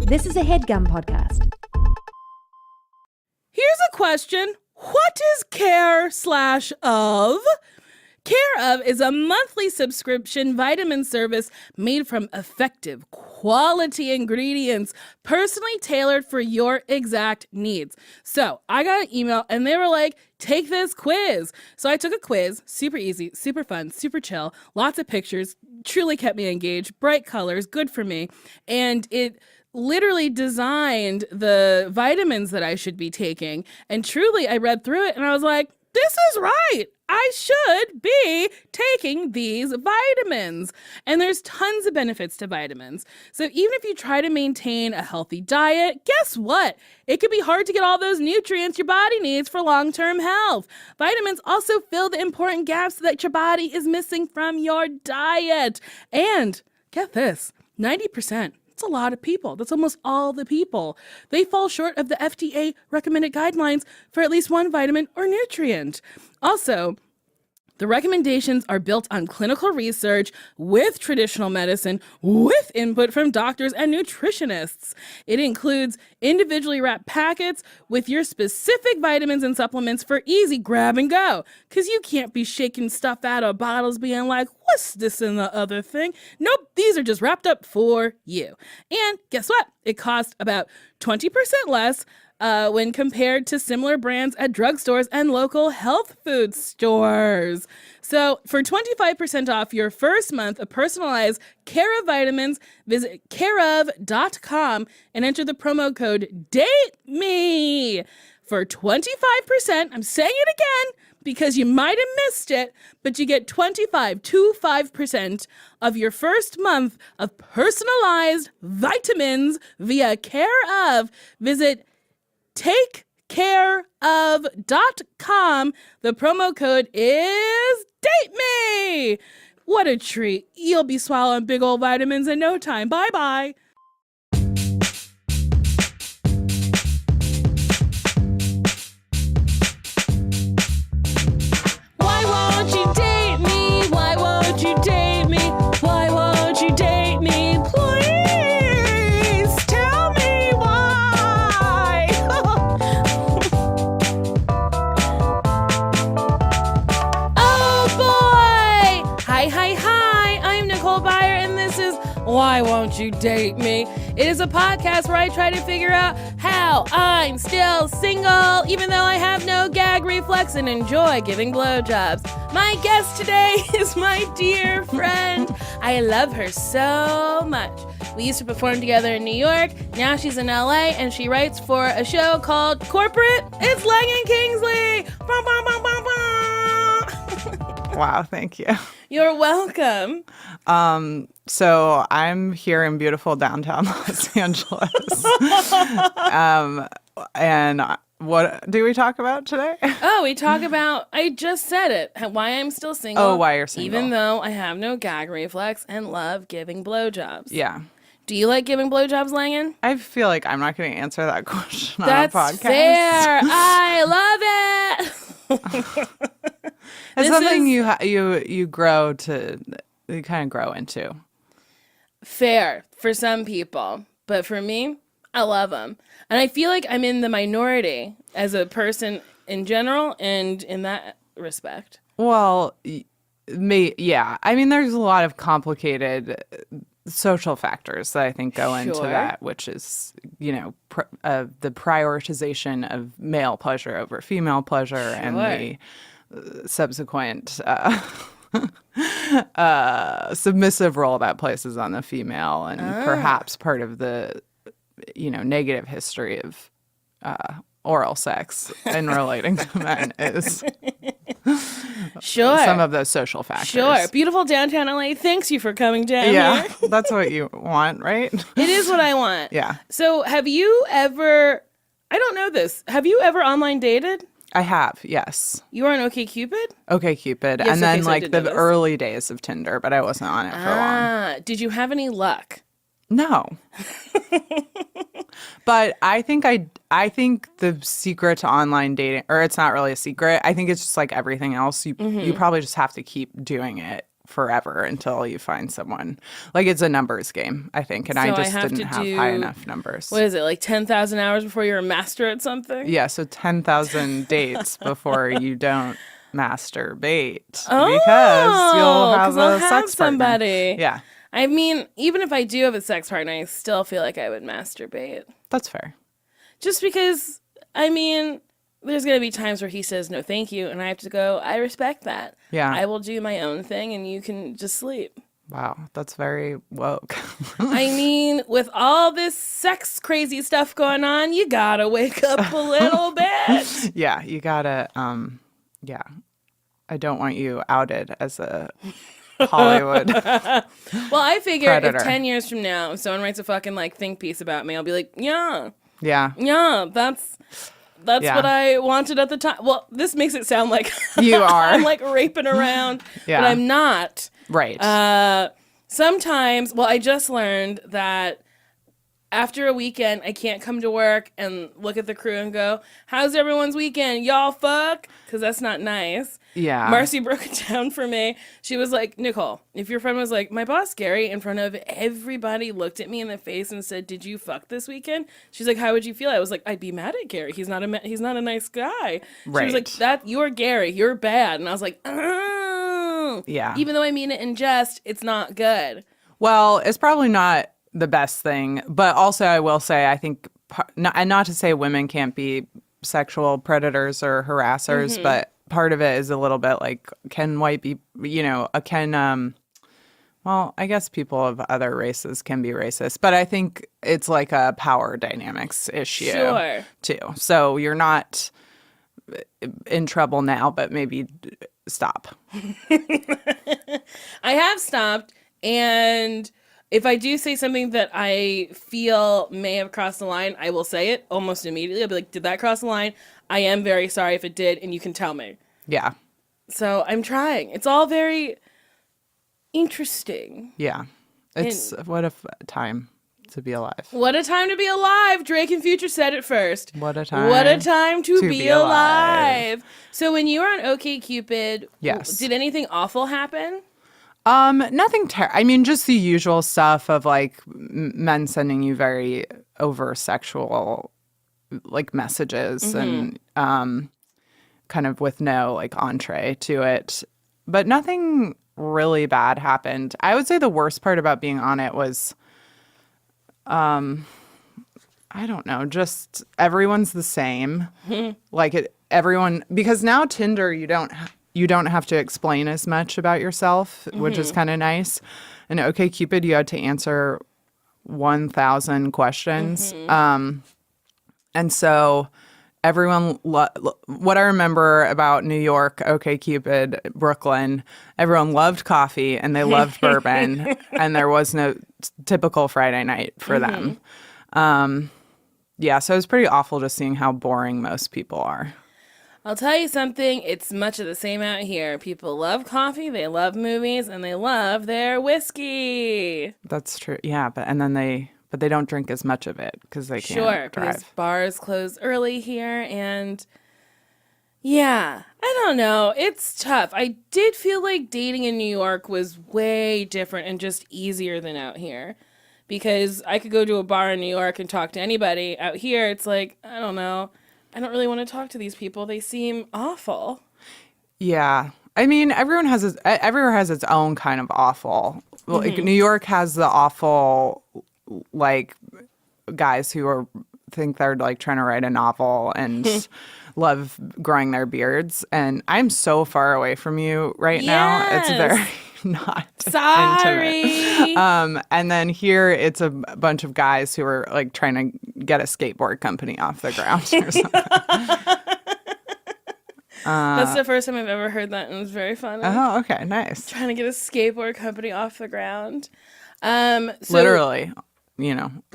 This is a HeadGum podcast. Here's a question. What is Care/of? Care of is a monthly subscription vitamin service made from effective, quality ingredients, personally tailored for your exact needs. So I got an email and they were like, take this quiz. So I took a quiz, super easy, super fun, super chill, lots of pictures, truly kept me engaged, bright colors, good for me. And it literally designed the vitamins that I should be taking. And truly, I read through it and I was like, this is right. I should be taking these vitamins. And there's tons of benefits to vitamins. So even if you try to maintain a healthy diet, guess what? It can be hard to get all those nutrients your body needs for long-term health. Vitamins also fill the important gaps that your body is missing from your diet. And get this, 90%. That's a lot of people. That's almost all the people. They fall short of the FDA recommended guidelines for at least one vitamin or nutrient. Also, the recommendations are built on clinical research with traditional medicine, with input from doctors and nutritionists. It includes individually wrapped packets with your specific vitamins and supplements for easy grab and go. Because you can't be shaking stuff out of bottles being like, what's this and the other thing? Nope, these are just wrapped up for you. And guess what? It costs about 20% less when compared to similar brands at drugstores and local health food stores. So for 25% off your first month of personalized Care of vitamins, visit careof.com and enter the promo code DATEME for 25%. I'm saying it again because you might have missed it, but you get 25% of your first month of personalized vitamins via Care of. Visit takecareof.com. The promo code is DATEME. What a treat. You'll be swallowing big old vitamins in no time. Bye-bye. Why won't you date me? Why won't you date me? Why won't you date me? Please tell me why. Oh boy! Hi. I'm Nicole Byer, and this is Why Won't You Date Me? It is a podcast where I try to figure out how I'm still single, even though I have no gag reflex and enjoy giving blowjobs. My guest today is my dear friend. I love her so much. We used to perform together in New York. Now she's in LA, and she writes for a show called Corporate. It's Langan Kingsley. Bah, bah, bah, bah, bah. Wow, thank you. You're welcome. So I'm here in beautiful downtown Los Angeles. And what do we talk about today? Oh, we talk about, I just said it, why I'm still single. Oh, why you're single. Even though I have no gag reflex and love giving blowjobs. Yeah. Do you like giving blowjobs, Langan? I feel like I'm not going to answer that question That's on a podcast. fair. I love it. It's This something is- you grow to, you kind of grow into. Fair for some people, but for me, I love them. And I feel like I'm in the minority as a person in general and in that respect. Well, yeah. I mean, there's a lot of complicated social factors that I think go into Sure. that, which is, the prioritization of male pleasure over female pleasure and the subsequent submissive role that places on the female, and perhaps part of the negative history of oral sex in relating to men is Sure. some of those social factors. Sure. Beautiful downtown LA. Thanks you for coming down Yeah, here. that's what you want, right? It is what I want. Yeah. So have you ever, I don't know this, have you ever online dated? I have, yes. You were on OkCupid? OkCupid. Yes, And then okay, so I like did the know this. early days of Tinder, but I wasn't on it for long. Did you have any luck? No. But I think the secret to online dating, or it's not really a secret. I think it's just like everything else. You probably just have to keep doing it forever until you find someone. Like, it's a numbers game, I think. And So I I just have didn't to have do- high enough numbers. What is it, like 10,000 hours before you're a master at something? Yeah, so 10,000 dates before you don't masturbate Oh, because you'll have 'cause I'll a sex somebody. partner. Yeah, I mean, even if I do have a sex partner, I still feel like I would masturbate. that's fair. Just because, I mean, there's going to be times where he says no thank you, and I have to go, I respect that. Yeah. I will do my own thing, and you can just sleep. Wow, that's very woke. I mean, with all this sex crazy stuff going on, you gotta wake up a little bit. Yeah, you gotta, yeah. I don't want you outed as a Hollywood. Well, I figure Predator. if 10 years from now, if someone writes a fucking like think piece about me, I'll be like, yeah, that's Yeah. what I wanted at the time. Well, this makes it sound like You are. I'm like raping around, Yeah. but I'm not. Right. Sometimes, well, I just learned that after a weekend, I can't come to work and look at the crew and go, how's everyone's weekend? Y'all fuck? Because that's not nice. Yeah. Marcy broke it down for me. She was like, Nicole, if your friend was like, my boss, Gary, in front of everybody looked at me in the face and said, did you fuck this weekend? She's like, how would you feel? I was like, I'd be mad at Gary. He's not a nice guy. She was like, Right. you're Gary. You're bad. And I was like, oh. Yeah. Even though I mean it in jest, it's not good. Well, it's probably not the best thing, but also I will say I think, and not to say women can't be sexual predators or harassers, but part of it is a little bit like, can white be, well, I guess people of other races can be racist, but I think it's like a power dynamics issue Sure. too. So you're not in trouble now, but maybe stop. I have stopped, and if I do say something that I feel may have crossed the line, I will say it almost immediately. I'll be like, did that cross the line? I am very sorry if it did, and you can tell me. Yeah. So I'm trying. It's all very interesting. Yeah. It's what a time to be alive. What a time to be alive. Drake and Future said it first. What a time. What a time to be be alive. alive. So when you were on OkCupid, Yes. did anything awful happen? Nothing I mean, just the usual stuff of like men sending you very over sexual like messages and kind of with no like entree to it. But nothing really bad happened. I would say the worst part about being on it was I don't know, just everyone's the same. Like everyone, because now Tinder you don't have to explain as much about yourself, which is kind of nice. And OkCupid, you had to answer 1,000 questions. And so everyone, what I remember about New York, OkCupid, Brooklyn, everyone loved coffee and they loved bourbon. And there was no typical Friday night for them. Yeah, so it was pretty awful just seeing how boring most people are. I'll tell you something, it's much of the same out here. People love coffee, they love movies, and they love their whiskey. That's true. Yeah, but they don't drink as much of it because they can't Sure, because drive. bars close early here, and yeah, I don't know. It's tough. I did feel like dating in New York was way different and just easier than out here. Because I could go to a bar in New York and talk to anybody. Out here, it's like, I don't know. I don't really want to talk to these people. They seem awful. Yeah, I mean, everywhere has its own kind of awful. Like New York has the awful, like guys who think they're like trying to write a novel and love growing their beards. And I'm so far away from you right now. It's very not Sorry. intimate. And then here it's a bunch of guys who are like trying to get a skateboard company off the ground or something. That's the first time I've ever heard that, and it was very funny. Oh, okay, nice. Trying to get a skateboard company off the ground. So Literally,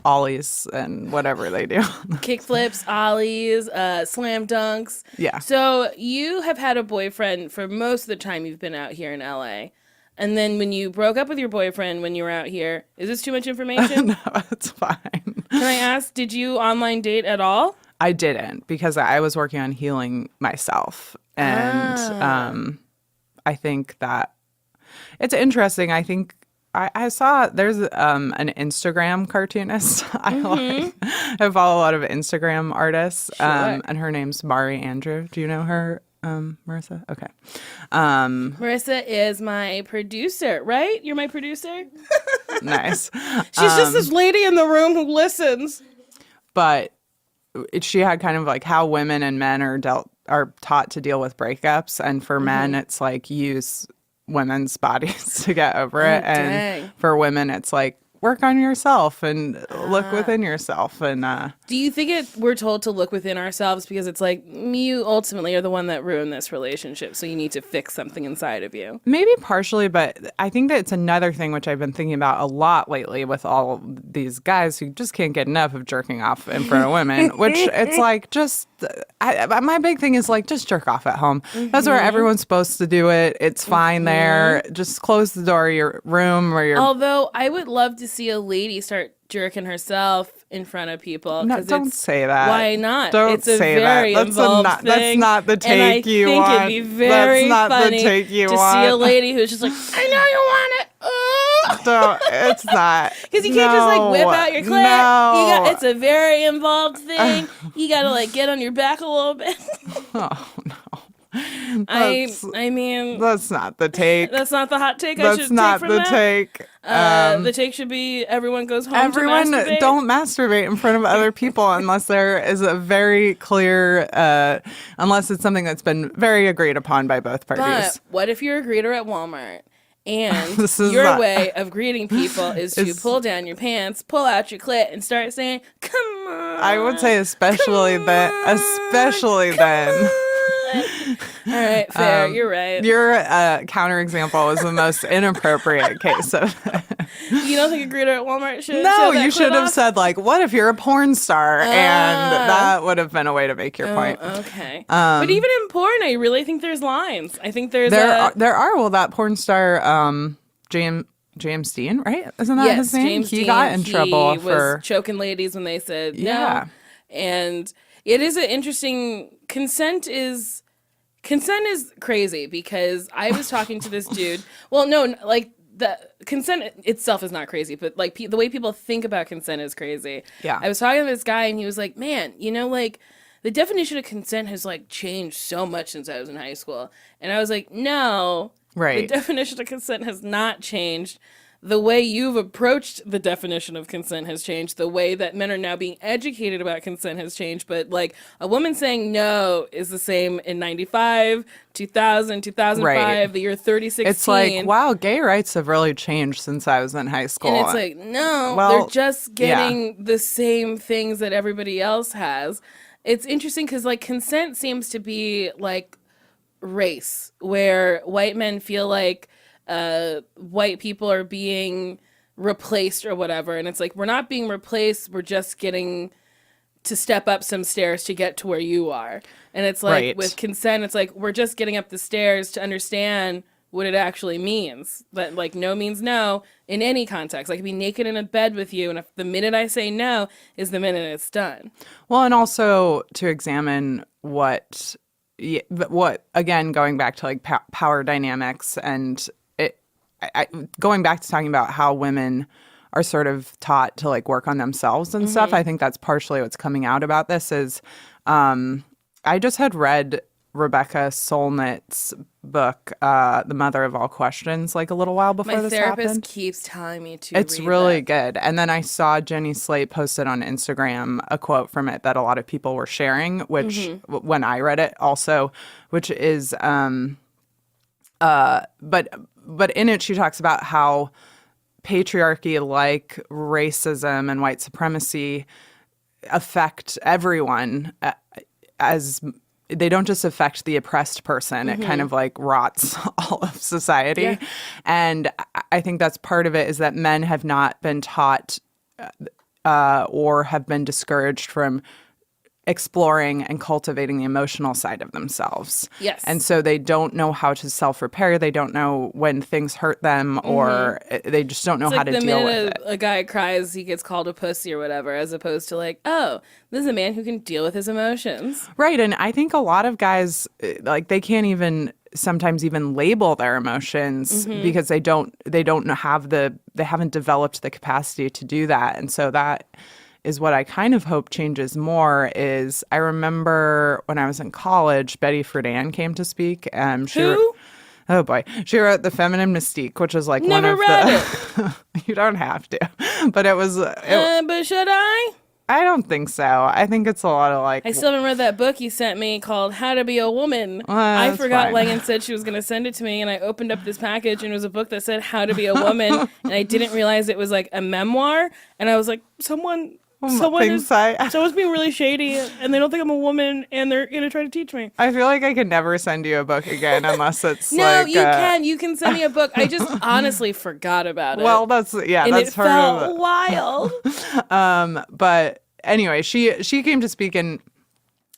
ollies and whatever they do. kickflips, ollies, slam dunks. Yeah. So you have had a boyfriend for most of the time you've been out here in LA. And then when you broke up with your boyfriend when you were out here, is this too much information? No, it's fine. Can I ask, did you online date at all? I didn't because I was working on healing myself. And I think that it's interesting. I think I saw there's an Instagram cartoonist. I follow a lot of Instagram artists, and her name's Mari Andrew. Do you know her, Marissa? Okay. Marissa is my producer, right? You're my producer? Nice. She's just this lady in the room who listens. But she had kind of like how women and men are taught to deal with breakups, and for men it's like use women's bodies to get over it, and for women it's like work on yourself and look within yourself. And do you think we're told to look within ourselves because it's like you ultimately are the one that ruined this relationship, so you need to fix something inside of you? Maybe partially, but I think that it's another thing which I've been thinking about a lot lately with all these guys who just can't get enough of jerking off in front of women, which it's like just my big thing is like just jerk off at home. That's where everyone's supposed to do it. It's fine there. Just close the door of your room or your... Although I would love to see a lady start jerking herself in front of people. No, don't say that. Why not? Don't it's a say very that. Involved thing. That's not the take you want. want. I think it'd be very funny to see a lady who's just like, I know you want it. No, it's not. Because you can't just like whip out your clit. No. It's a very involved thing. You got to like get on your back a little bit. Oh, no. I mean, that's not the take. That's not the hot take. That's not the take. The take should be everyone goes home. Everyone to masturbate. Don't masturbate in front of other people unless there is a very clear, unless it's something that's been very agreed upon by both parties. But what if you're a greeter at Walmart? And your way of greeting people is to pull down your pants, pull out your clit, and start saying, "Come on." I would say especially then. All right, fair. You're right. Your counterexample was the most inappropriate case of You don't think a greeter at Walmart should? No, you should have said like, "What if you're a porn star?" And that would have been a way to make your point. Okay, but even in porn, I really think there's lines. I think there are. Well, that porn star, James Dean, right? Isn't that his name? James Dean, got in trouble for choking ladies when they said no. And it is an interesting consent is crazy because I was talking to this dude. Well, no, like the consent itself is not crazy, but like the way people think about consent is crazy. Yeah. I was talking to this guy and he was like, man, like the definition of consent has like changed so much since I was in high school. And I was like, no, the definition of consent has not changed. The way you've approached the definition of consent has changed. The way that men are now being educated about consent has changed. But like a woman saying no is the same in 95, 2000, 2005, the year 3016. It's like, wow, gay rights have really changed since I was in high school. And it's like, no, they're just getting the same things that everybody else has. It's interesting because like consent seems to be like race, where white men feel like white people are being replaced or whatever, and it's like we're not being replaced, we're just getting to step up some stairs to get to where you are. And it's like with consent, it's like we're just getting up the stairs to understand what it actually means. That like no means no in any context. I could be naked in a bed with you, and if the minute I say no is the minute it's done. Well, and also to examine what again, going back to like power dynamics and going back to talking about how women are sort of taught to like work on themselves and stuff. I think that's partially what's coming out about this is I just had read Rebecca Solnit's book, The Mother of All Questions, like a little while before this happened. My therapist keeps telling me to It's read really that. good. And then I saw Jenny Slate posted on Instagram a quote from it that a lot of people were sharing, which when I read it also, which is but in it, she talks about how patriarchy, like racism and white supremacy, affect everyone as they don't just affect the oppressed person. It kind of like rots all of society. Yeah. And I think that's part of it is that men have not been taught or have been discouraged from exploring and cultivating the emotional side of themselves. Yes. And so they don't know how to self-repair. They don't know when things hurt them or they just don't know how to deal with it. A guy cries, he gets called a pussy or whatever, as opposed to like, oh, this is a man who can deal with his emotions. Right. And I think a lot of guys, like they can't even sometimes even label their emotions because they haven't developed the capacity to do that. And so that is what I kind of hope changes more. Is I remember when I was in college, Betty Friedan came to speak. Who? Oh boy, she wrote The Feminine Mystique, which is like Never one of read the. You don't have to, but it was. But should I? I don't think so. I think it's a lot of like. I still haven't read that book you sent me called How to Be a Woman. I forgot fine. Langan said she was going to send it to me, and I opened up this package, and it was a book that said How to Be a Woman, and I didn't realize it was like a memoir, and I was like, someone's being really shady, and they don't think I'm a woman, and they're going to try to teach me. I feel like I could never send you a book again unless it's No, you can send me a book. I just honestly forgot about it. Well, that's and that's it part felt of it. wild. But anyway, she came to speak, and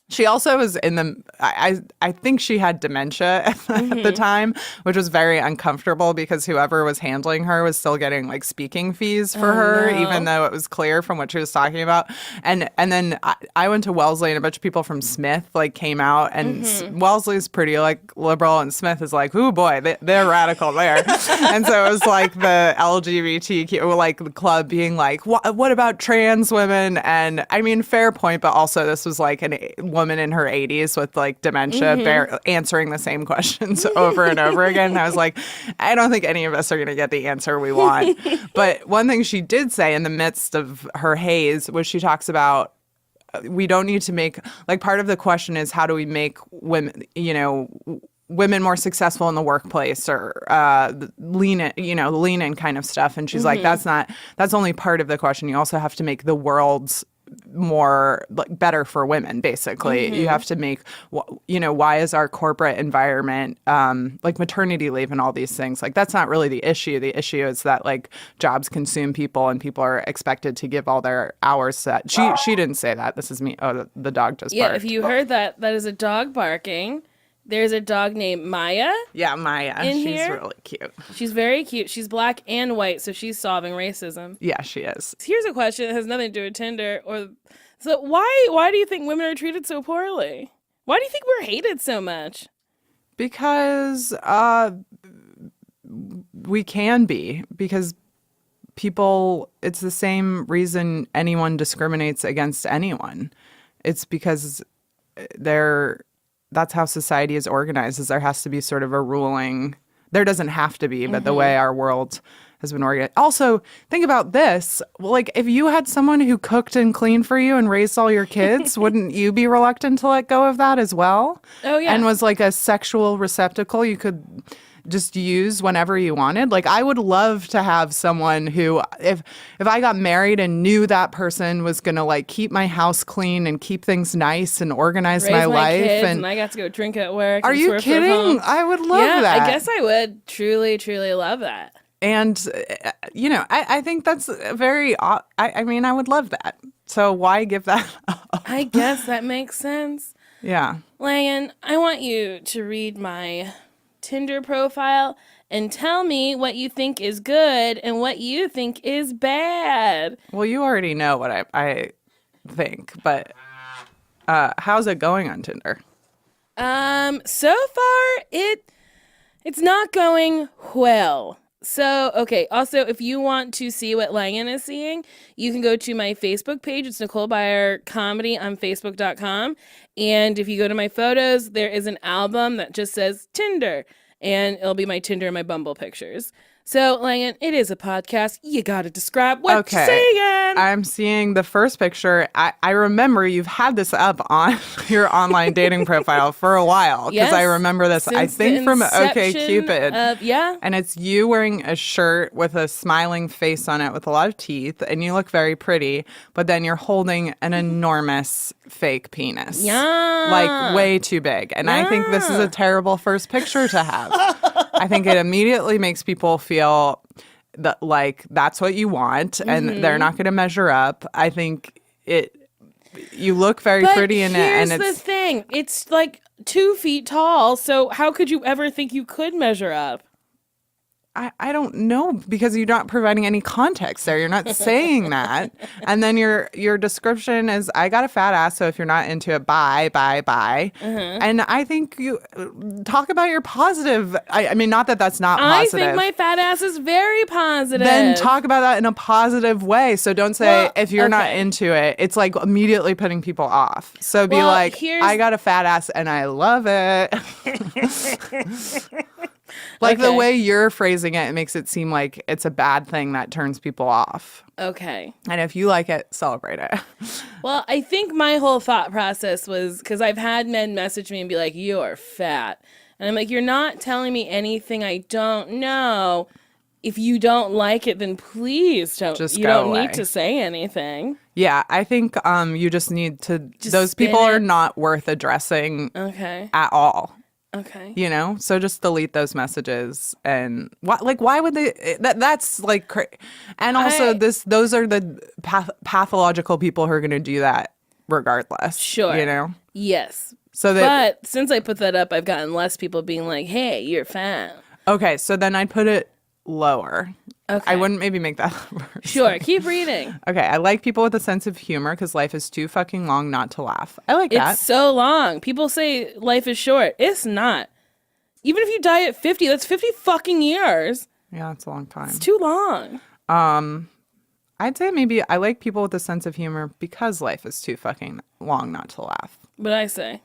she also was in the. I think she had dementia at the time, which was very uncomfortable because whoever was handling her was still getting like speaking fees for her, even though it was clear from what she was talking about. And then I went to Wellesley, and a bunch of people from Smith like came out, and Wellesley's pretty like liberal, and Smith is like, oh boy, they're radical there. And so it was like the LGBTQ like the club being like, what about trans women? And I mean, fair point, but also this was like a woman in her 80s with like dementia answering the same questions over and over again. And I was like, I don't think any of us are going to get the answer we want. But one thing she did say in the midst of her haze was she talks about we don't need to make like part of the question is how do we make women, women more successful in the workplace or lean in kind of stuff. And she's like, that's only part of the question. You also have to make the world's more like better for women. Basically, you have to make why is our corporate environment like maternity leave and all these things, like that's not really the issue. The issue is that like jobs consume people and people are expected to give all their hours to that. She didn't say that. This is me. Oh, the dog just barked. If you heard that is a dog barking. There's a dog named Maya. Yeah, Maya. She's really cute. She's very cute. She's black and white, so she's solving racism. Yeah, she is. Here's a question that has nothing to do with Tinder. So why do you think women are treated so poorly? Why do you think we're hated so much? Because we can be. Because people, it's the same reason anyone discriminates against anyone. It's because that's how society is organized, is there has to be sort of a ruling. There doesn't have to be, but the way our world has been organized. Also, think about this. Like, if you had someone who cooked and cleaned for you and raised all your kids, wouldn't you be reluctant to let go of that as well? Oh, yeah. And was like a sexual receptacle you could just use whenever you wanted. Like, I would love to have someone who, if I got married and knew that person was going to like keep my house clean and keep things nice and organize my life. Kids and I got to go drink at work. Are you kidding? I would love that. I guess I would truly, truly love that. And, I think that's very, I mean, I would love that. So why give that up? I guess that makes sense. Yeah. Langan, I want you to read my Tinder profile and tell me what you think is good and what you think is bad. Well, you already know what I think, but how's it going on Tinder? So far it's not going well. So, okay. Also, if you want to see what Langan is seeing, you can go to my Facebook page. It's Nicole Byer Comedy on Facebook.com. And if you go to my photos, there is an album that just says Tinder. And it'll be my Tinder and my Bumble pictures. So, Langan, it is a podcast. You got to describe what you're seeing. I'm seeing the first picture. I remember you've had this up on your online dating profile for a while. Because yes, I remember this, I think, from OkCupid. Yeah. And it's you wearing a shirt with a smiling face on it with a lot of teeth. And you look very pretty. But then you're holding an enormous fake penis. Yeah. Like, way too big. And I think this is a terrible first picture to have. I think it immediately makes people feel that like that's what you want and they're not going to measure up. I think you look very pretty in it. And here's the thing. It's like 2 feet tall. So how could you ever think you could measure up? I don't know, because you're not providing any context there. You're not saying that. And then your description is, I got a fat ass, so if you're not into it, bye. And I think you talk about your positive. I mean, not that that's not positive. I think my fat ass is very positive. Then talk about that in a positive way. So don't say, if you're not into it. It's like immediately putting people off. So be like, I got a fat ass and I love it. Like the way you're phrasing it, it makes it seem like it's a bad thing that turns people off. Okay. And if you like it, celebrate it. Well, I think my whole thought process was, because I've had men message me and be like, you're fat. And I'm like, you're not telling me anything I don't know. If you don't like it, then please don't. You don't need to say anything. Yeah, I think you just need to. Those people are not worth addressing. At all. Okay. You know, so just delete those messages. And why would they? That's like, and also those are the pathological people who are going to do that regardless. Sure. You know. Yes. But since I put that up, I've gotten less people being like, "Hey, you're fat." Okay, so then I'd put it lower. Okay. I wouldn't maybe make that lower. Sure, keep reading. Okay, I like people with a sense of humor because life is too fucking long not to laugh. I like that. It's so long. People say life is short. It's not. Even if you die at 50, that's 50 fucking years. Yeah, it's a long time. It's too long. I'd say maybe I like people with a sense of humor because life is too fucking long not to laugh. What I say?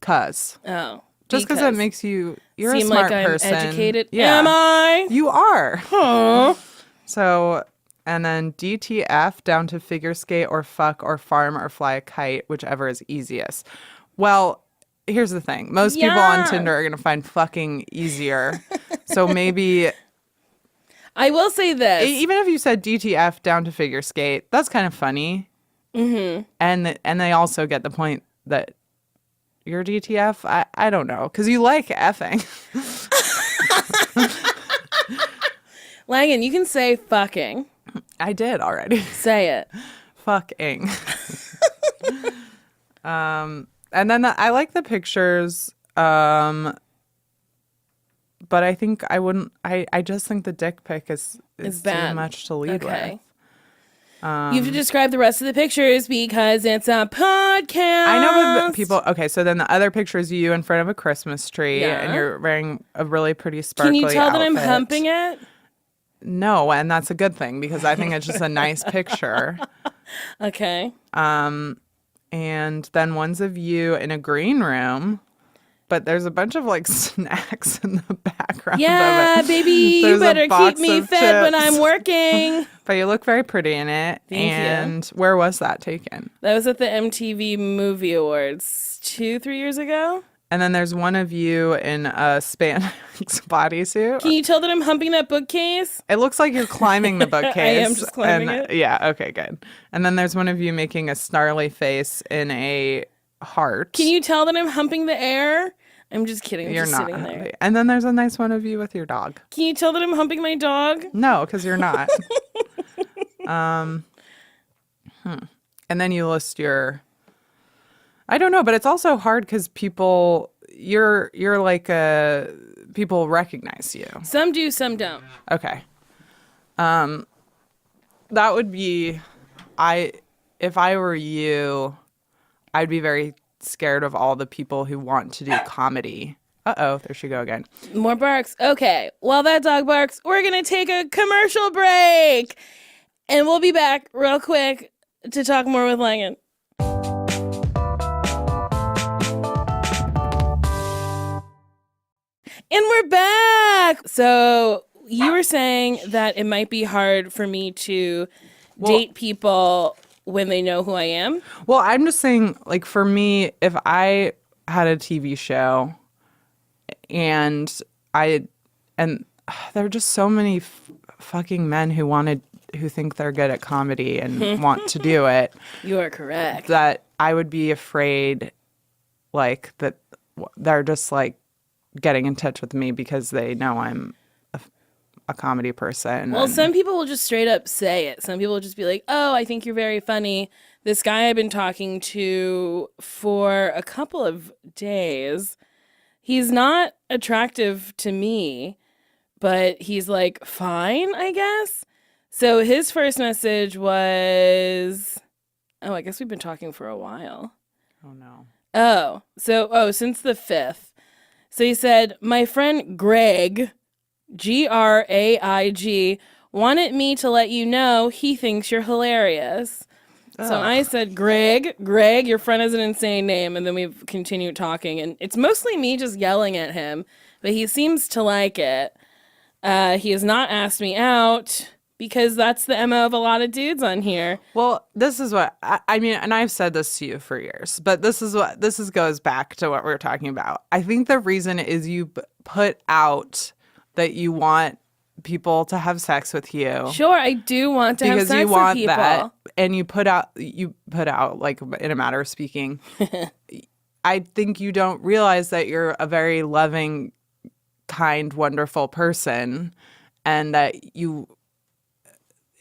Cause. Oh. Just because it makes you're a smart person. Seem like I'm educated? Yeah. Am I? You are. Huh. So, and then DTF, down to figure skate or fuck or farm or fly a kite, whichever is easiest. Well, here's the thing. Most people on Tinder are going to find fucking easier. So maybe... I will say this. Even if you said DTF, down to figure skate, that's kind of funny. Mm-hmm. And they also get the point that you're DTF? I don't know. Because you like effing. Langan, you can say fucking. I did already. Say it. Fucking. And then I like the pictures. But I think I wouldn't. I just think the dick pic is bad. Too much to lead with. You have to describe the rest of the pictures because it's a podcast. I know, but people. Okay, so then the other picture is you in front of a Christmas tree, and you're wearing a really pretty sparkly outfit. Can you tell that I'm humping it? No, and that's a good thing because I think it's just a nice picture. Okay. And then one's of you in a green room. But there's a bunch of like snacks in the background. Yeah, of it. Baby, you better keep me fed when I'm working. But you look very pretty in it. Thank you. Where was that taken? That was at the MTV Movie Awards 2-3 years ago. And then there's one of you in a spandex bodysuit. Can you tell that I'm humping that bookcase? It looks like you're climbing the bookcase. I am just climbing it. Yeah, okay, good. And then there's one of you making a snarly face in a heart. Can you tell that I'm humping the air? I'm just kidding. You're just not sitting humping. there. And then there's a nice one of you with your dog. Can you tell that I'm humping my dog? No, because you're not. And then you list your... I don't know, but it's also hard because people... You're like people recognize you. Some do, some don't. Okay. That would be... If I were you, I'd be very scared of all the people who want to do comedy. Uh-oh, there she go again. More barks. Okay, while that dog barks, we're going to take a commercial break. And we'll be back real quick to talk more with Langan. And we're back. So you were saying that it might be hard for me to date people when they know who I am? Well, I'm just saying, like, for me, if I had a TV show and there are just so many fucking men who think they're good at comedy and want to do it. You are correct. That I would be afraid, like, that they're just, like, getting in touch with me because they know I'm a comedy person. Well, some people will just straight up say it. Some people will just be like, oh, I think you're very funny. This guy I've been talking to for a couple of days, he's not attractive to me, but he's like, fine, I guess. So his first message was, I guess we've been talking for a while. Oh, no. Since the 5th. So he said, my friend Greg, Graig, wanted me to let you know he thinks you're hilarious. So I said, Greg, your friend has an insane name. And then we've continued talking. And it's mostly me just yelling at him, but he seems to like it. He has not asked me out because that's the MO of a lot of dudes on here. Well, this is what I mean, and I've said this to you for years, but this goes back to what we were talking about. I think the reason is you put out that you want people to have sex with you. Sure, I do want to have sex with people. Because you want that, and you put out, like, in a matter of speaking, I think you don't realize that you're a very loving, kind, wonderful person, and that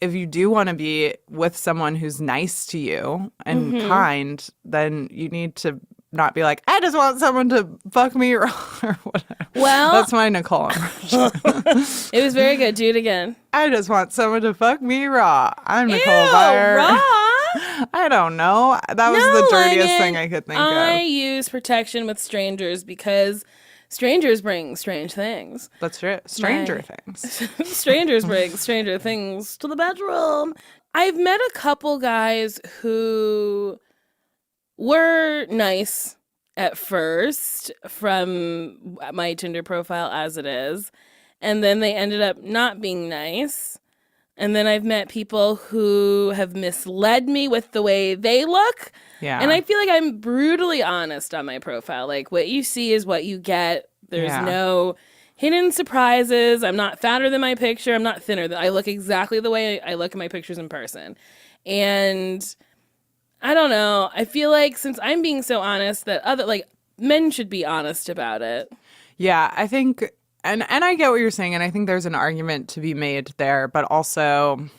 if you do want to be with someone who's nice to you and kind, then you need to not be like, I just want someone to fuck me raw or whatever. Well, that's my Nicole impression. It was very good. Do it again. I just want someone to fuck me raw. I'm Nicole Byer. Raw? I don't know. That was the dirtiest thing I could think of. I use protection with strangers because strangers bring strange things. That's true. Stranger things. Strangers bring stranger things to the bedroom. I've met a couple guys who were nice at first from my Tinder profile as it is, and then they ended up not being nice. And then I've met people who have misled me with the way they look. Yeah. And I feel like I'm brutally honest on my profile. Like, what you see is what you get. There's no hidden surprises. I'm not fatter than my picture. I'm not thinner. I look exactly the way I look in my pictures in person. And I don't know. I feel like since I'm being so honest that men should be honest about it. Yeah, I think, and I get what you're saying, and I think there's an argument to be made there, but also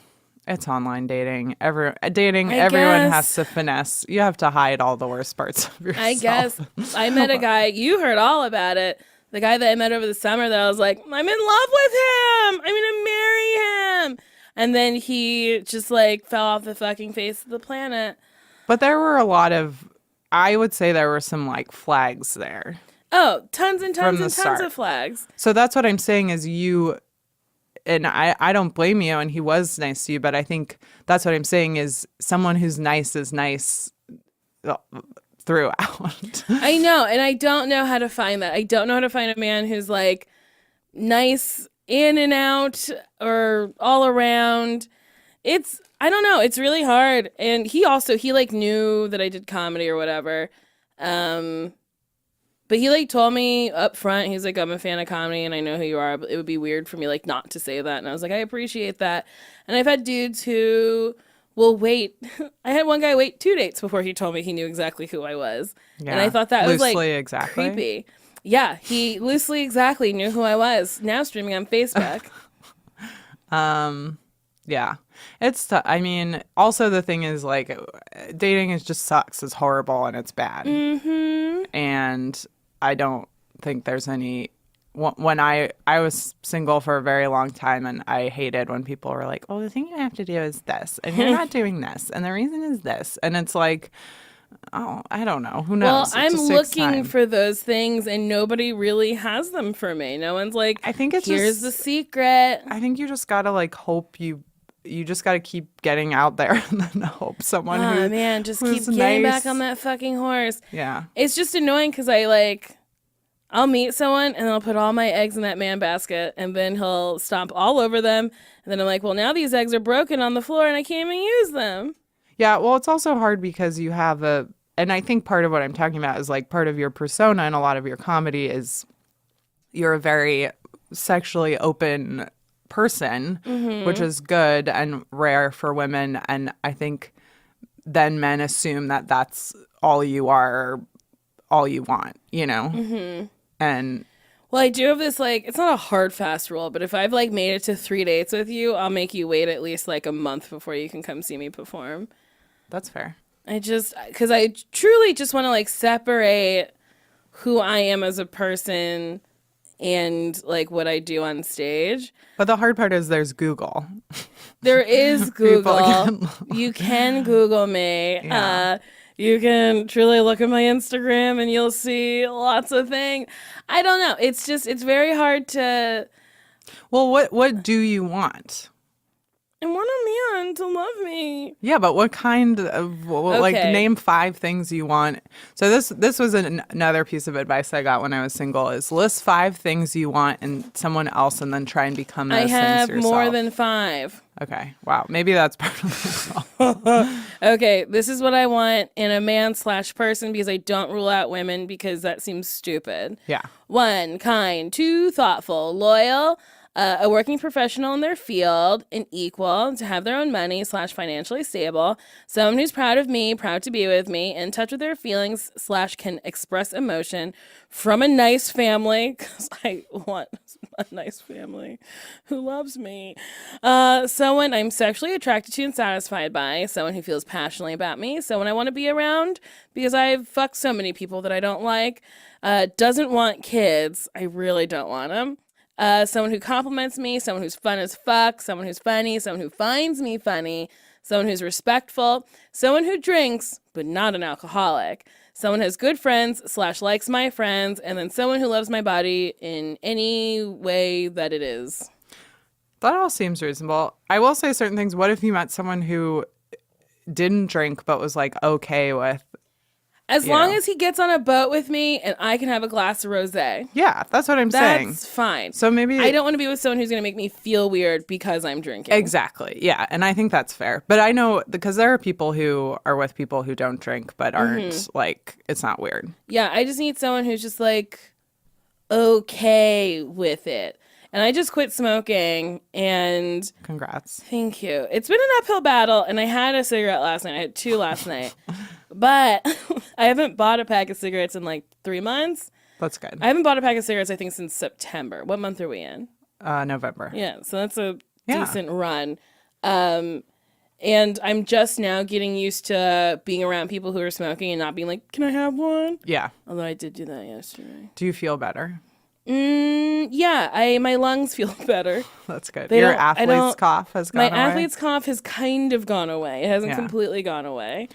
it's online dating. Everyone has to finesse. You have to hide all the worst parts of yourself. I guess. I met a guy, you heard all about it. The guy that I met over the summer that I was like, I'm in love with him. I'm going to marry him. And then he just like fell off the fucking face of the planet. But there were I would say there were some like flags there. Oh, tons and tons and tons of flags. So that's what I'm saying is and I don't blame you, and he was nice to you, but I think that's what I'm saying is someone who's nice is nice throughout. I know, and I don't know how to find that. I don't know how to find a man who's like nice in and out or all around. I don't know. It's really hard. And he like knew that I did comedy or whatever. But he like told me up front, he's like, I'm a fan of comedy and I know who you are, but it would be weird for me like not to say that. And I was like, I appreciate that. And I've had dudes who will wait. I had one guy wait 2 dates before he told me he knew exactly who I was. Yeah. And I thought that was like exactly. Creepy. Yeah, he loosely exactly knew who I was. Now streaming on Facebook. Yeah. It's I mean, also the thing is like dating just sucks. It's horrible and it's bad. Mm-hmm. And I don't think there's any when I was single for a very long time, and I hated when people were like, oh, the thing you have to do is this and you're not doing this and the reason is this, and it's like, oh, I don't know, who knows. Well, I'm looking for those things and nobody really has them for me. No one's like, I think it's here's the secret. I think you just gotta like hope you just got to keep getting out there and then hope someone just keep getting back on that fucking horse. Yeah. It's just annoying because I'll meet someone and I'll put all my eggs in that man basket and then he'll stomp all over them. And then I'm like, well, now these eggs are broken on the floor and I can't even use them. Yeah. Well, it's also hard because you have and I think part of what I'm talking about is like part of your persona and a lot of your comedy is you're a very sexually open person, mm-hmm. which is good and rare for women, and I think then men assume that that's all you are, or all you want, you know. Mm-hmm. And well, I do have this it's not a hard fast rule, but if I've made it to 3 dates with you, I'll make you wait at least a month before you can come see me perform. That's fair. Because I truly just want to separate who I am as a person and like what I do on stage. But the hard part is there's Google. There is People Google. You can Google me. Yeah. You can truly look at my Instagram and you'll see lots of things. I don't know. It's very hard to. Well, what do you want? I want a man to love me. Yeah, but what kind of like Okay. name 5 things you want? So this was another piece of advice I got when I was single is list 5 things you want in someone else and then try and become those I things have yourself. more than 5. Okay. Wow. Maybe that's part of the problem. Okay, this is what I want in a man/person because I don't rule out women because that seems stupid. Yeah. 1, kind. 2, thoughtful. Loyal. A working professional in their field, an equal, to have their own money /financially stable, someone who's proud of me, proud to be with me, in touch with their feelings / can express emotion, from a nice family, because I want a nice family who loves me, someone I'm sexually attracted to and satisfied by, someone who feels passionately about me, someone I want to be around because I've fucked so many people that I don't like, doesn't want kids, I really don't want them. Someone who compliments me, someone who's fun as fuck, someone who's funny, someone who finds me funny, someone who's respectful, someone who drinks, but not an alcoholic, someone who has good friends / likes my friends, and then someone who loves my body in any way that it is. That all seems reasonable. I will say certain things. What if you met someone who didn't drink but was like okay with As long as he gets on a boat with me and I can have a glass of rosé. Yeah, that's what I'm saying. That's fine. So maybe I don't want to be with someone who's going to make me feel weird because I'm drinking. Exactly. Yeah, and I think that's fair. But I know because there are people who are with people who don't drink but aren't like it's not weird. Yeah, I just need someone who's just like okay with it. And I just quit smoking and Congrats. thank you. It's been an uphill battle and I had a cigarette last night. I had 2 last night. But I haven't bought a pack of cigarettes in like 3 months. That's good. I haven't bought a pack of cigarettes I think since September. What month are we in? November. Yeah, so that's a Yeah. decent run. And I'm just now getting used to being around people who are smoking and not being like, can I have one? Yeah. Although I did do that yesterday. Do you feel better? Yeah, my lungs feel better. That's good. They Your don't- I athlete's don't- cough has My gone away. athlete's cough has kind of gone away. It hasn't Yeah. completely gone away.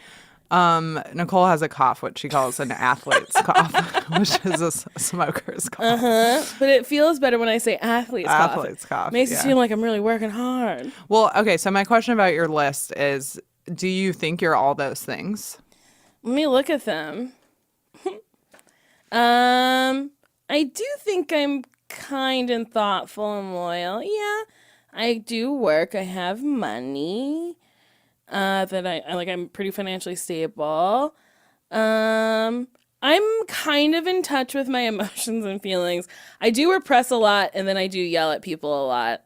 Nicole has a cough, what she calls an athlete's cough, which is a smoker's cough. But it feels better when I say athlete's cough. Athlete's cough. Makes yeah. it seem like I'm really working hard. Well, okay. So my question about your list is: do you think you're all those things? Let me look at them. I do think I'm kind and thoughtful and loyal. Yeah, I do work. I have money. That I like. I'm pretty financially stable. I'm kind of in touch with my emotions and feelings. I do repress a lot, and then I do yell at people a lot.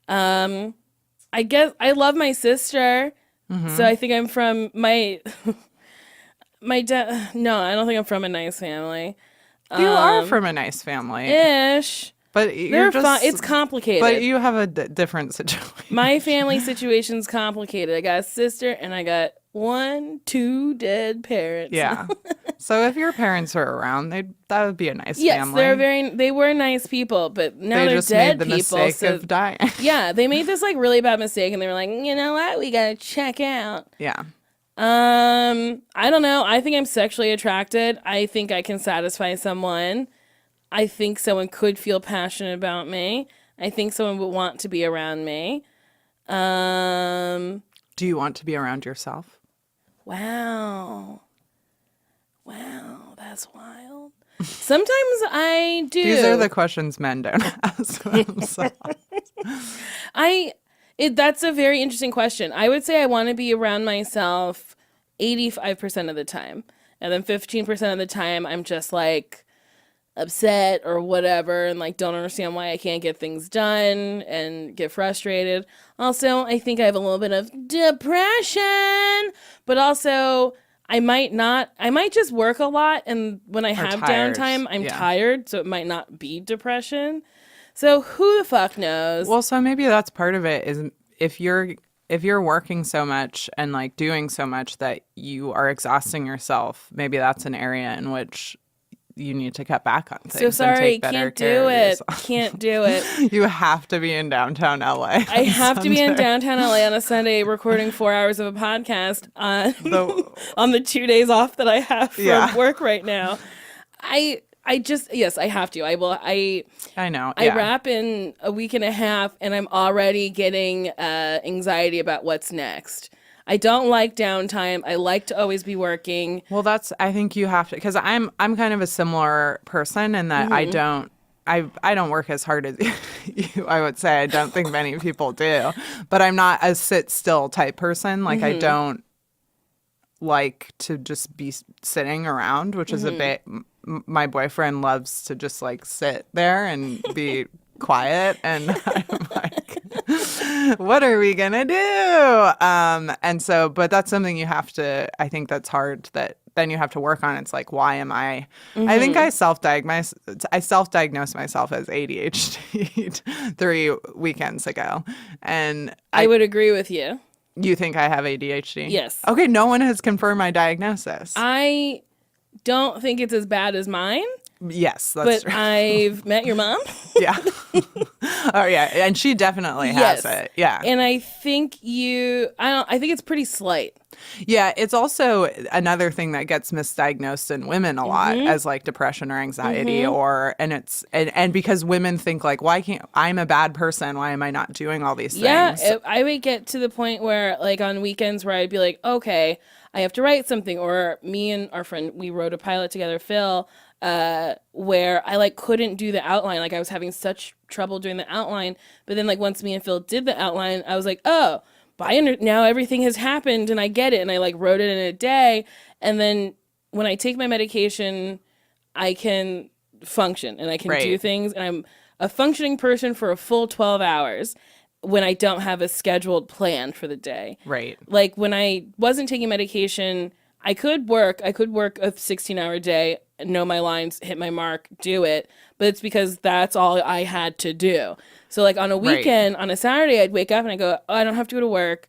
I guess I love my sister, so I think I'm from my my dad. No, I don't think I'm from a nice family. You are from a nice family, Ish. but you're They're just. fun. It's complicated. But you have a different situation. My family situation's complicated. I got a sister and I got 2 dead parents. Yeah. So if your parents were around, that would be a nice Yes, family. they were nice people, but now They are just dead made the people. mistake So of dying. yeah, they made this like really bad mistake and they were like, you know what? We gotta check out. Yeah. I don't know. I think I'm sexually attracted. I think I can satisfy someone. I think someone could feel passionate about me. I think someone would want to be around me. Do you want to be around yourself? Wow. Wow, that's wild. Sometimes I do. These are the questions men don't ask themselves. That's a very interesting question. I would say I want to be around myself 85% of the time. And then 15% of the time I'm just like upset or whatever and like don't understand why I can't get things done and get frustrated. Also, I think I have a little bit of depression, but also I might just work a lot and when I have tired. downtime, I'm Yeah. tired, so it might not be depression. So who the fuck knows? Well, so maybe that's part of it is if you're working so much and like doing so much that you are exhausting yourself, maybe that's an area in which you need to cut back on things. So sorry, and take better can't care do of it. yourself. Can't do it. You have to be in downtown LA. I have to be in downtown LA on a Sunday recording 4 hours of a podcast on on the 2 days off that I have from work right now. I just, yes, I have to. I will. I know. I wrap in a week and a half and I'm already getting anxiety about what's next. I don't like downtime. I like to always be working. Well, I think you have to, because I'm kind of a similar person in that I don't work as hard as you, I would say. I don't think many people do. But I'm not a sit still type person. Like I don't like to just be sitting around, which is a bit. My boyfriend loves to just like sit there and be quiet, and I'm like, what are we gonna do? And so, but that's something you have to. I think that's hard. That then you have to work on. It's like, why am I? I think I self-diagnosed myself as ADHD 3 weekends ago, and I would agree with you. You think I have ADHD? Yes. Okay, no one has confirmed my diagnosis. I don't think it's as bad as mine. Yes, that's true. But I've met your mom. Yeah. Oh, yeah. And she definitely has it. Yeah. And I think I think it's pretty slight. Yeah. It's also another thing that gets misdiagnosed in women a lot as like depression or anxiety and because women think like, why can't I'm a bad person? Why am I not doing all these things? Yeah. I would get to the point where like on weekends where I'd be like, okay, I have to write something. Or me and our friend, we wrote a pilot together, Phil, where I like couldn't do the outline. Like I was having such trouble doing the outline. But then like once me and Phil did the outline, I was like, oh, but now everything has happened and I get it. And I like wrote it in a day. And then when I take my medication, I can function and I can do things. And I'm a functioning person for a full 12 hours when I don't have a scheduled plan for the day. Right. Like when I wasn't taking medication, I could work a 16-hour day, know my lines, hit my mark, do it. But it's because that's all I had to do. So like on a weekend, on a Saturday, I'd wake up and I go, oh, I don't have to go to work.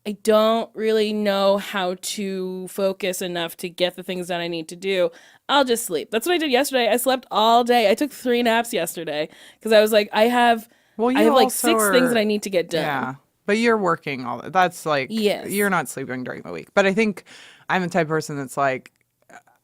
I don't really know how to focus enough to get the things that I need to do. I'll just sleep. That's what I did yesterday. I slept all day. I took 3 naps yesterday because I was like, I have like 6 things that I need to get done. Yeah. But you're working that's like, you're not sleeping during the week. But I think I'm the type of person that's like,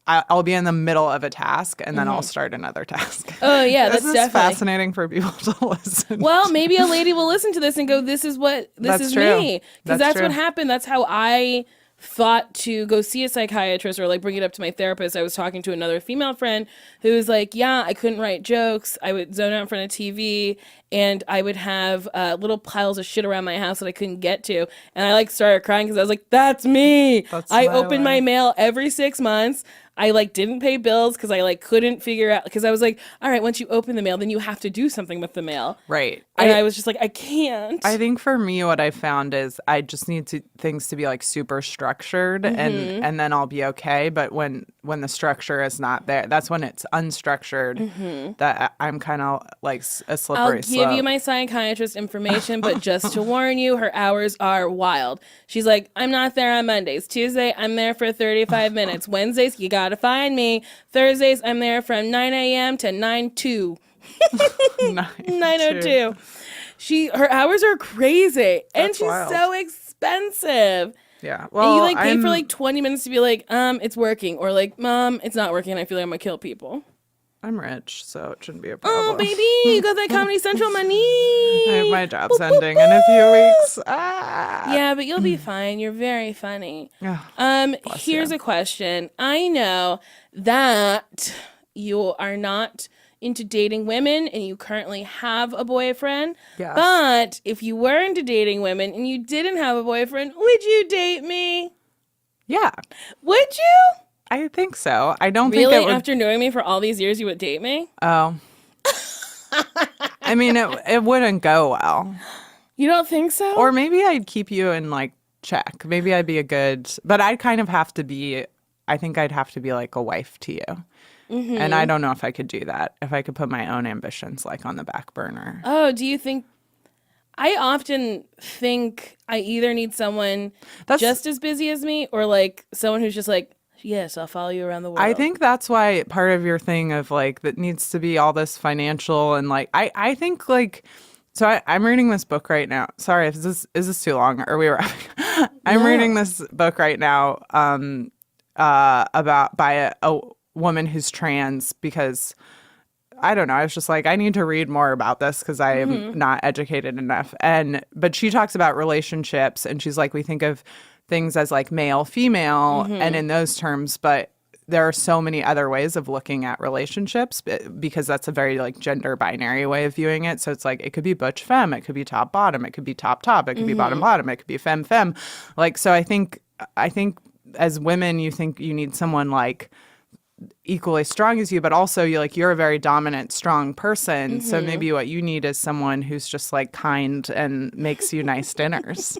I'll be in the middle of a task and then I'll start another task. Oh, yeah, this is fascinating for people to listen. Well, maybe a lady will listen to this and go, this is me. Because that's what happened. That's how I thought to go see a psychiatrist or like bring it up to my therapist. I was talking to another female friend who was like, yeah, I couldn't write jokes. I would zone out in front of TV and I would have little piles of shit around my house that I couldn't get to. And I like started crying because I was like, that's me. I opened my mail every 6 months. I like didn't pay bills because I like couldn't figure out, because I was like, all right, once you open the mail, then you have to do something with the mail. Right. And I was just like, I can't. I think for me, what I found is I just need things to be like super structured and then I'll be okay. But when the structure is not there, that's when it's unstructured that I'm kind of like a slippery slope. I'll give you my psychiatrist information, but just to warn you, her hours are wild. She's like, I'm not there on Mondays. Tuesday, I'm there for 35 minutes. Wednesdays, you gotta find me. Thursdays, I'm there from 9 a.m. to 9:02. 9:02. Her hours are crazy. And she's wild. So expensive. Yeah. Well, and you like pay for like 20 minutes to be like, it's working. Or like, Mom, it's not working. I feel like I'm gonna kill people. I'm rich, so it shouldn't be a problem. Oh, baby, you got that Comedy Central money. My job's ending in a few weeks. Yeah, but you'll be fine. You're very funny. Here's a question. I know that you are not into dating women and you currently have a boyfriend. Yes. But if you were into dating women and you didn't have a boyfriend, would you date me? Yeah. Would you? I think so. I don't really? think it would... After knowing me for all these years, you would date me? Oh. I mean, it wouldn't go well. You don't think so? Or maybe I'd keep you in like check. Maybe I'd be a good... But I'd kind of have to be... I think I'd have to be like a wife to you. Mm-hmm. And I don't know if I could do that. If I could put my own ambitions like on the back burner. Oh, do you think... I often think I either need someone just as busy as me or like someone who's just like Yes, I'll follow you around the world. I think that's why part of your thing of like that needs to be all this financial and like I think like so I'm reading this book right now. Sorry, is this too long? Or we were I'm reading this book right now about by a woman who's trans because I don't know. I was just like, I need to read more about this because I am not educated enough. But she talks about relationships and she's like, we think of things as like male, female, and in those terms, but there are so many other ways of looking at relationships because that's a very like gender binary way of viewing it. So it's like, it could be butch femme, it could be top bottom, it could be top top, it could be bottom bottom, it could be femme femme. Like, so I think as women, you think you need someone like equally strong as you, but also you're a very dominant, strong person. So maybe what you need is someone who's just like kind and makes you nice dinners.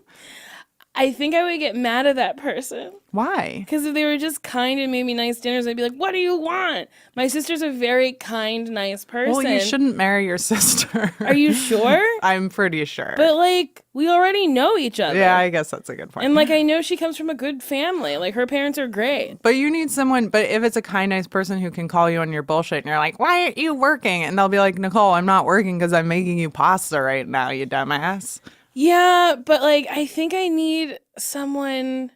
I think I would get mad at that person. Why? Because if they were just kind and made me nice dinners, I'd be like, what do you want? My sister's a very kind, nice person. Well, you shouldn't marry your sister. Are you sure? I'm pretty sure. But, like, we already know each other. Yeah, I guess that's a good point. And, like, I know she comes from a good family. Like, her parents are great. But you need someone, but if it's a kind, nice person who can call you on your bullshit and you're like, why aren't you working? And they'll be like, Nicole, I'm not working because I'm making you pasta right now, you dumbass. Yeah, but, like, I think I need someone,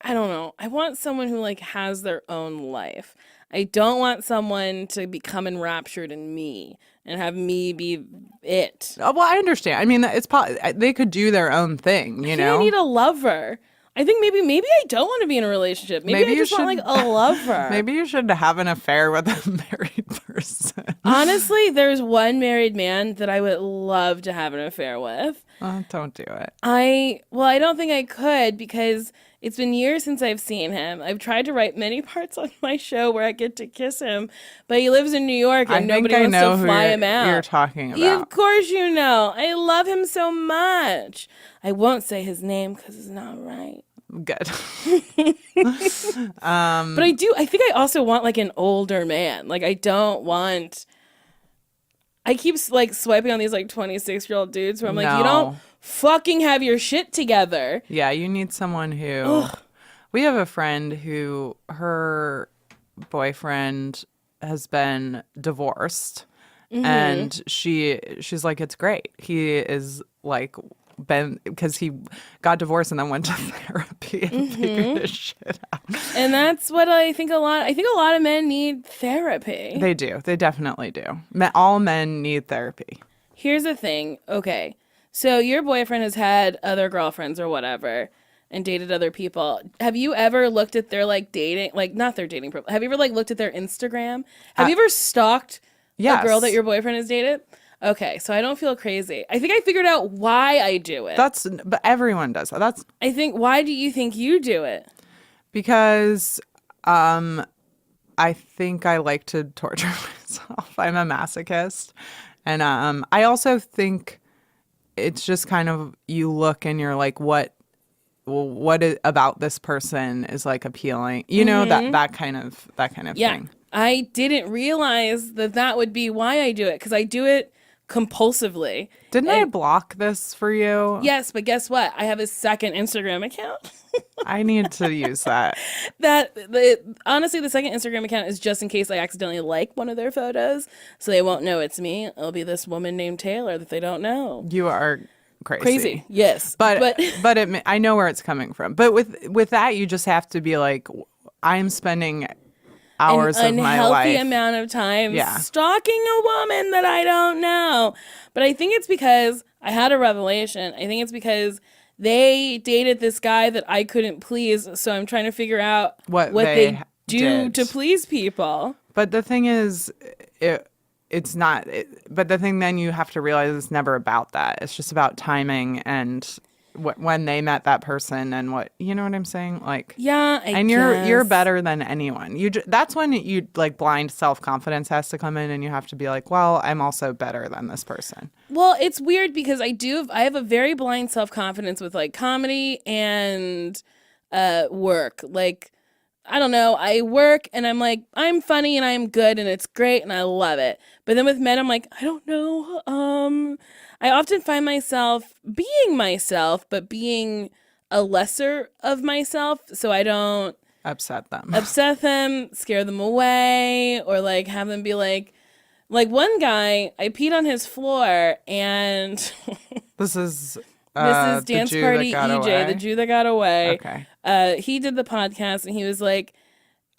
I don't know. I want someone who, like, has their own life. I don't want someone to become enraptured in me and have me be it. Oh, well, I understand. I mean, they could do their own thing, you know? I need a lover. I think maybe I don't want to be in a relationship. Maybe I just want like a lover. Maybe you should have an affair with a married person. Honestly, there's one married man that I would love to have an affair with. Don't do it. I don't think I could because it's been years since I've seen him. I've tried to write many parts on my show where I get to kiss him, but he lives in New York and nobody wants to fly him out. You're talking about. Yeah, of course you know. I love him so much. I won't say his name because it's not right. Good. But I think I also want like an older man. Like I keep like swiping on these like 26-year-old dudes where I'm like, you don't fucking have your shit together. Yeah, you need someone who we have a friend who her boyfriend has been divorced and she's like, it's great. He is like because he got divorced and then went to therapy and figured his shit out. And that's what I think a lot of men need therapy. They do. They definitely do. All men need therapy. Here's the thing. Okay. So your boyfriend has had other girlfriends or whatever and dated other people. Have you ever looked at their like dating, like not their dating profile. Have you ever like looked at their Instagram? Have you ever stalked a girl that your boyfriend has dated? Okay, so I don't feel crazy. I think I figured out why I do it. But everyone does that. Why do you think you do it? Because I think I like to torture myself. I'm a masochist. And I also think it's just kind of you look and you're like, what about this person is like appealing? You know, that kind of thing. I didn't realize that would be why I do it because I do it compulsively. Didn't I block this for you? Yes, but guess what? I have a second Instagram account. I need to use that. Honestly, the second Instagram account is just in case I accidentally like one of their photos, so they won't know it's me. It'll be this woman named Taylor that they don't know. You are crazy. Yes, but I know where it's coming from. But with that, you just have to be like, I'm spending hours of my life. An unhealthy amount of time stalking a woman that I don't know. But I think it's because I had a revelation. I think it's because they dated this guy that I couldn't please. So I'm trying to figure out what they do to please people. But the thing is, it's not. But the thing then you have to realize it's never about that. It's just about timing and when they met that person and what, you know what I'm saying? Like, yeah, and you're better than anyone. That's when you like blind self-confidence has to come in and you have to be like, well, I'm also better than this person. Well, it's weird because I have a very blind self-confidence with like comedy and work. Like, I don't know, I work and I'm like, I'm funny and I'm good and it's great and I love it. But then with men, I'm like, I don't know. I often find myself being myself, but being a lesser of myself. So I don't upset them. Scare them away, or like have them be like one guy, I peed on his floor, and This is Dance Party EJ, the Jew that got away. Okay. He did the podcast, and he was like,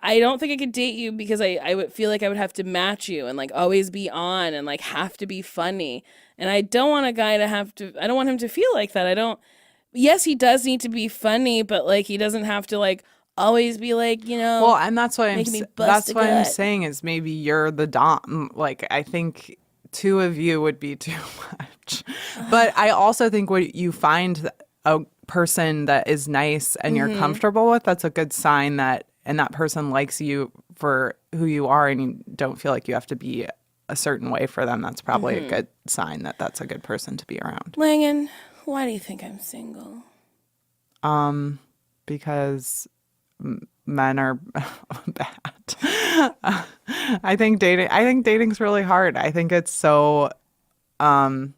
I don't think I could date you because I would feel like I would have to match you and like always be on and like have to be funny. And I don't want a guy to I don't want him to feel like that. Yes, he does need to be funny, but like he doesn't have to like always be like, Well, and that's why I'm gut. saying is maybe you're the dom. Like, I think two of you would be too much. But I also think when you find a person that is nice and you're comfortable with, that's a good sign that person likes you for who you are, and you don't feel like you have to be a certain way for them. That's probably a good sign that that's a good person to be around. Langan, why do you think I'm single? Because men are bad. I think dating's really hard. I think it's so I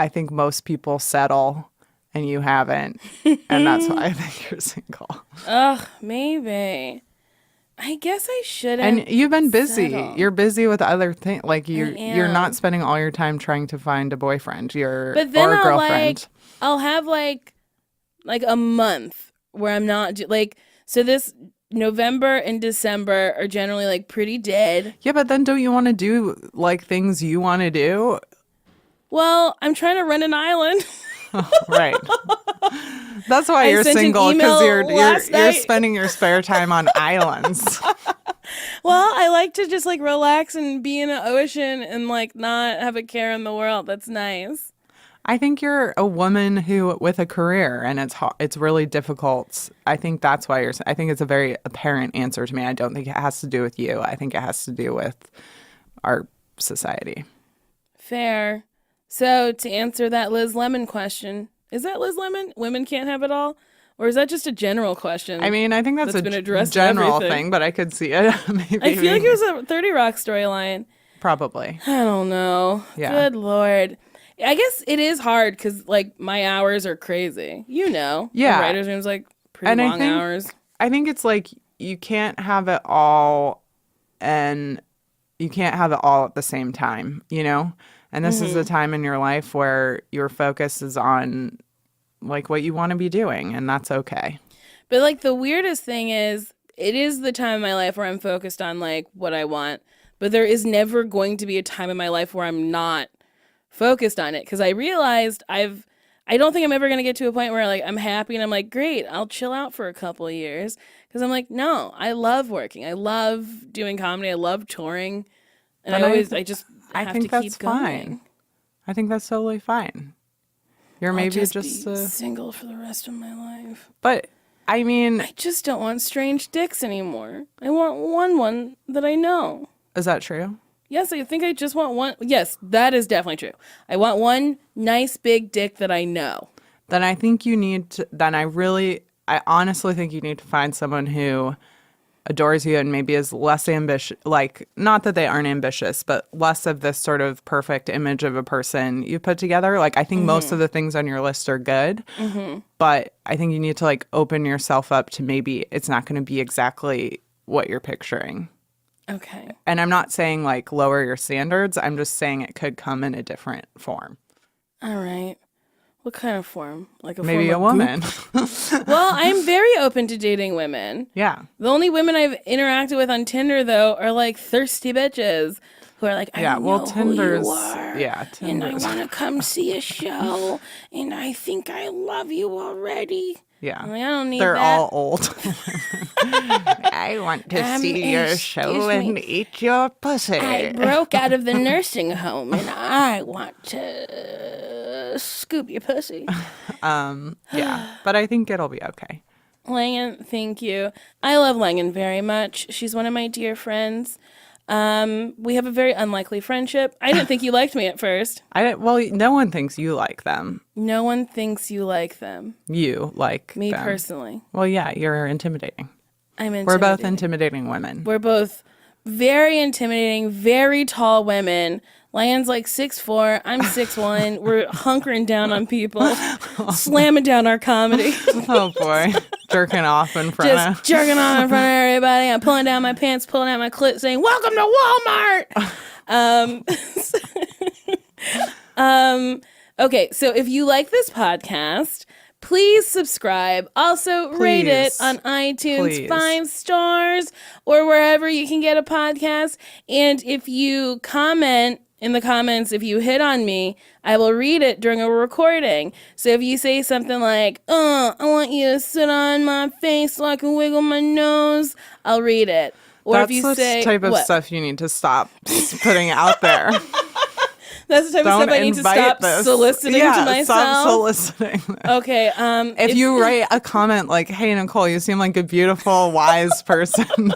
think most people settle and you haven't, and that's why I think you're single. Ugh, maybe. I guess I shouldn't. And you've been busy. settle. You're busy with other things. Like you're am. not spending all your time trying to find a boyfriend. But then or a girlfriend. I'll have like a month where I'm not so this November and December are generally like pretty dead. Yeah, but then don't you want to do like things you want to do? Well, I'm trying to rent an island. Right. That's why you're sent an single, email because you're last night. spending your spare time on islands. Well, I like to just like relax and be in an ocean and like not have a care in the world. That's nice. I think you're a woman with a career, and it's really difficult. I think that's why I think it's a very apparent answer to me. I don't think it has to do with you. I think it has to do with our society. Fair. So to answer that Liz Lemon question, is that Liz Lemon? Women can't have it all? Or is that just a general question? I mean, I think that's been addressed general thing, but I could see it. Maybe I feel like it was a 30 Rock storyline. Probably. I don't know. Yeah. Good Lord. I guess it is hard because, like, my hours are crazy. Yeah. The writer's room's, like, pretty long hours. I think it's like you can't have it all, and you can't have it all at the same time, And this is a time in your life where your focus is on, like, what you want to be doing, and that's okay. But, like, the weirdest thing is, it is the time in my life where I'm focused on, like, what I want. But there is never going to be a time in my life where I'm not focused on it. Because I realized I don't think I'm ever going to get to a point where, like, I'm happy and I'm like, great, I'll chill out for a couple of years. Because I'm like, no, I love working. I love doing comedy. I love touring. And I just have to keep going. Fine. I think that's totally fine. You're I'll maybe just be single for the rest of my life. But I mean, I just don't want strange dicks anymore. I want one that I know. Is that true? Yes, I think I just want one. Yes, that is definitely true. I want one nice big dick that I know. Then I think you need to. I honestly think you need to find someone who adores you and maybe is less ambitious. Like, not that they aren't ambitious, but less of this sort of perfect image of a person you put together. Like, I think most of the things on your list are good, but I think you need to like open yourself up to maybe it's not going to be exactly what you're picturing. Okay. And I'm not saying like lower your standards. I'm just saying it could come in a different form. All right. What kind of form? Like maybe form a woman. Well, I'm very open to dating women. Yeah. The only women I've interacted with on Tinder, though, are like thirsty bitches who are like, I know Tinder's, who you are. Yeah, And Tinder's. I want to come see a show. And I think I love you already. Yeah. I'm like, I don't need They're that. all old. I want to see your show and eat your pussy. I broke out of the nursing home and I want to scoop your pussy. Yeah, but I think it'll be okay. Langan, thank you. I love Langan very much. She's one of my dear friends. We have a very unlikely friendship. I didn't think you liked me at first. Well, no one thinks you like them. No one thinks you like them. You like me them. Personally. Well, yeah, you're intimidating. I'm intimidating. We're both intimidating women. We're both very intimidating, very tall women. Langan's like 6'4", I'm 6'1". We're hunkering down on people, slamming down our comedy. Oh boy, jerking off in front Just jerking off in front of everybody. I'm pulling down my pants, pulling out my clit, saying, "Welcome to Walmart." Okay, so if you like this podcast, please subscribe. Also, rate it on iTunes, 5 stars, or wherever you can get a podcast. And if you comment in the comments, if you hit on me, I will read it during a recording. So if you say something like, I want you to sit on my face so I can wiggle my nose, I'll read it. Or That's if you the say, type of what? stuff you need to stop putting out there. That's the type of stuff I need to stop soliciting to myself. Stop soliciting this. Okay. If you write a comment like, "Hey Nicole, you seem like a beautiful, wise person,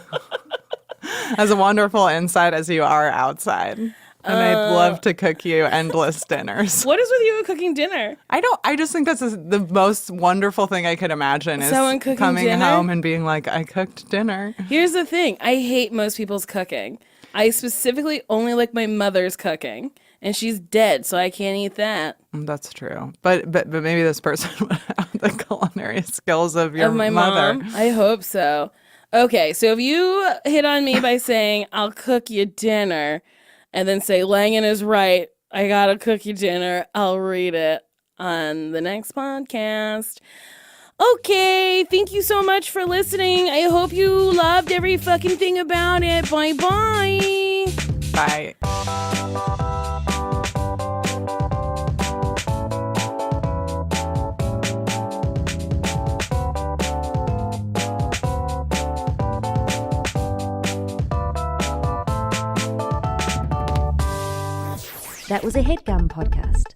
as wonderful inside as you are outside, and I'd love to cook you endless dinners." What is with you and cooking dinner? I just think that's the most wonderful thing I could imagine is Someone cooking coming dinner? home and being like, "I cooked dinner." Here's the thing. I hate most people's cooking. I specifically only like my mother's cooking. And she's dead, so I can't eat that. That's true. But maybe this person would have the culinary skills of your my mother. mom. I hope so. Okay, so if you hit on me by saying, "I'll cook you dinner," and then say, "Langan is right, I gotta cook you dinner," I'll read it on the next podcast. Okay, thank you so much for listening. I hope you loved every fucking thing about it. Bye-bye. Bye. That was a HeadGum podcast.